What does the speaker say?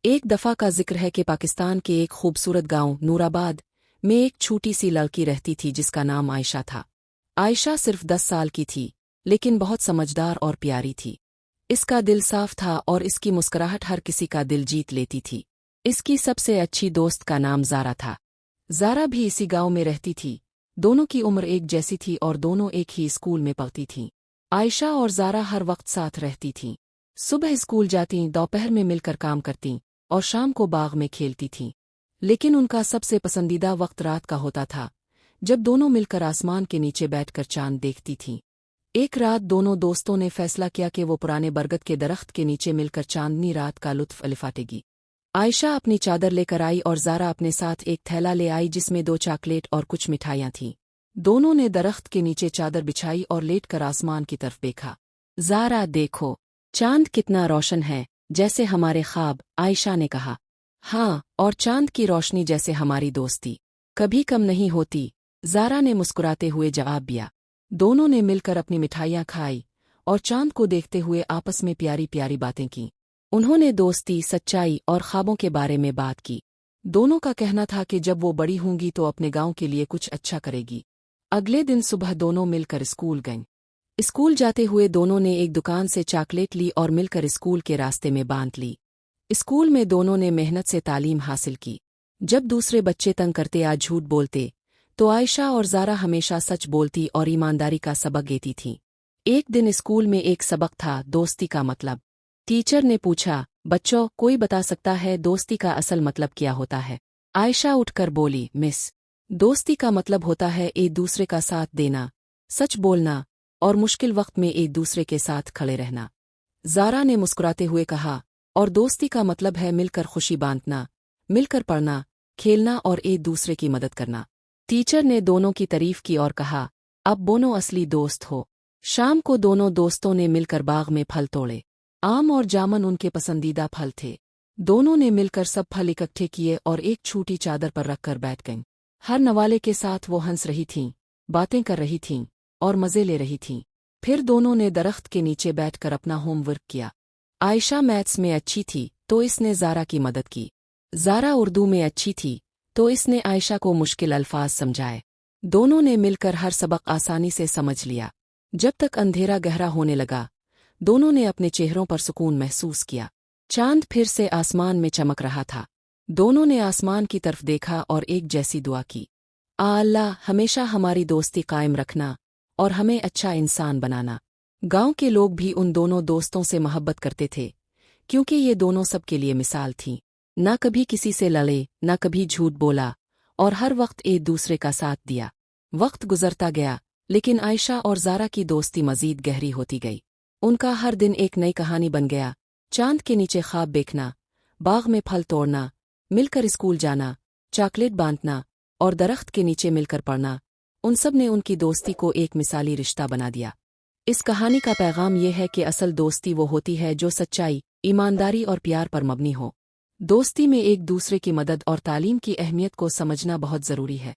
ایک دفعہ کا ذکر ہے کہ پاکستان کے ایک خوبصورت گاؤں نورآباد میں ایک چھوٹی سی لڑکی رہتی تھی جس کا نام عائشہ تھا۔ عائشہ صرف 10 سال کی تھی لیکن بہت سمجھدار اور پیاری تھی۔ اس کا دل صاف تھا اور اس کی مسکراہٹ ہر کسی کا دل جیت لیتی تھی۔ اس کی سب سے اچھی دوست کا نام زارا تھا۔ زارا بھی اسی گاؤں میں رہتی تھی۔ دونوں کی عمر ایک جیسی تھی اور دونوں ایک ہی اسکول میں پڑھتی تھیں۔ عائشہ اور زارا ہر وقت ساتھ رہتی تھیں۔ صبح اسکول جاتیں، دوپہر میں مل کر کام کرتیں اور شام کو باغ میں کھیلتی تھیں۔ لیکن ان کا سب سے پسندیدہ وقت رات کا ہوتا تھا، جب دونوں مل کر آسمان کے نیچے بیٹھ کر چاند دیکھتی تھیں۔ ایک رات دونوں دوستوں نے فیصلہ کیا کہ وہ پرانے برگد کے درخت کے نیچے مل کر چاندنی رات کا لطف اٹھائے گی۔ عائشہ اپنی چادر لے کر آئی اور زارا اپنے ساتھ ایک تھیلا لے آئی جس میں 2 چاکلیٹ اور کچھ مٹھائیاں تھیں۔ دونوں نے درخت کے نیچے چادر بچھائی اور لیٹ کر آسمان کی طرف دیکھا۔ زارا دیکھو، چاند کتنا روشن ہے، جیسے ہمارے خواب، عائشہ نے کہا۔ ہاں، اور چاند کی روشنی جیسے ہماری دوستی کبھی کم نہیں ہوتی، زارا نے مسکراتے ہوئے جواب دیا۔ دونوں نے مل کر اپنی مٹھائیاں کھائی اور چاند کو دیکھتے ہوئے آپس میں پیاری پیاری باتیں کیں۔ انہوں نے دوستی، سچائی اور خوابوں کے بارے میں بات کی۔ دونوں کا کہنا تھا کہ جب وہ بڑی ہوں گی تو اپنے گاؤں کے لیے کچھ اچھا کرے گی۔ اگلے دن صبح دونوں مل کر اسکول گئیں۔ اسکول جاتے ہوئے دونوں نے ایک دکان سے چاکلیٹ لی اور مل کر اسکول کے راستے میں باندھ لی۔ اسکول میں دونوں نے محنت سے تعلیم حاصل کی۔ جب دوسرے بچے تنگ کرتے یا جھوٹ بولتے تو عائشہ اور زارا ہمیشہ سچ بولتی اور ایمانداری کا سبق دیتی تھیں۔ ایک دن اسکول میں ایک سبق تھا، دوستی کا مطلب۔ ٹیچر نے پوچھا، بچوں، کوئی بتا سکتا ہے دوستی کا اصل مطلب کیا ہوتا ہے؟ عائشہ اٹھ کر بولی، مس، دوستی کا مطلب ہوتا ہے ایک دوسرے کا ساتھ دینا، سچ بولنا اور مشکل وقت میں ایک دوسرے کے ساتھ کھڑے رہنا۔ زارا نے مسکراتے ہوئے کہا، اور دوستی کا مطلب ہے مل کر خوشی بانٹنا، مل کر پڑھنا، کھیلنا اور ایک دوسرے کی مدد کرنا۔ ٹیچر نے دونوں کی تعریف کی اور کہا، اب دونوں اصلی دوست ہو۔ شام کو دونوں دوستوں نے مل کر باغ میں پھل توڑے۔ آم اور جامن ان کے پسندیدہ پھل تھے۔ دونوں نے مل کر سب پھل اکٹھے کیے اور ایک چھوٹی چادر پر رکھ کر بیٹھ گئیں۔ ہر نوالے کے ساتھ وہ ہنس رہی تھیں، باتیں کر رہی تھیں اور مزے لے رہی تھیں۔ پھر دونوں نے درخت کے نیچے بیٹھ کر اپنا ہوم ورک کیا۔ عائشہ میتھس میں اچھی تھی تو اس نے زارا کی مدد کی۔ زارا اردو میں اچھی تھی تو اس نے عائشہ کو مشکل الفاظ سمجھائے۔ دونوں نے مل کر ہر سبق آسانی سے سمجھ لیا۔ جب تک اندھیرا گہرا ہونے لگا، دونوں نے اپنے چہروں پر سکون محسوس کیا۔ چاند پھر سے آسمان میں چمک رہا تھا۔ دونوں نے آسمان کی طرف دیکھا اور ایک جیسی دعا کی، اللہ ہمیشہ ہماری دوستی قائم رکھنا اور ہمیں اچھا انسان بنانا۔ گاؤں کے لوگ بھی ان دونوں دوستوں سے محبت کرتے تھے کیونکہ یہ دونوں سب کے لیے مثال تھیں۔ نہ کبھی کسی سے لڑے، نہ کبھی جھوٹ بولا اور ہر وقت ایک دوسرے کا ساتھ دیا۔ وقت گزرتا گیا لیکن عائشہ اور زارا کی دوستی مزید گہری ہوتی گئی۔ ان کا ہر دن ایک نئی کہانی بن گیا۔ چاند کے نیچے خواب دیکھنا، باغ میں پھل توڑنا، مل کر اسکول جانا، چاکلیٹ بانٹنا اور درخت کے نیچے مل کر پڑھنا، ان سب نے ان کی دوستی کو ایک مثالی رشتہ بنا دیا۔ اس کہانی کا پیغام یہ ہے کہ اصل دوستی وہ ہوتی ہے جو سچائی، ایمانداری اور پیار پر مبنی ہو۔ دوستی میں ایک دوسرے کی مدد اور تعلیم کی اہمیت کو سمجھنا بہت ضروری ہے۔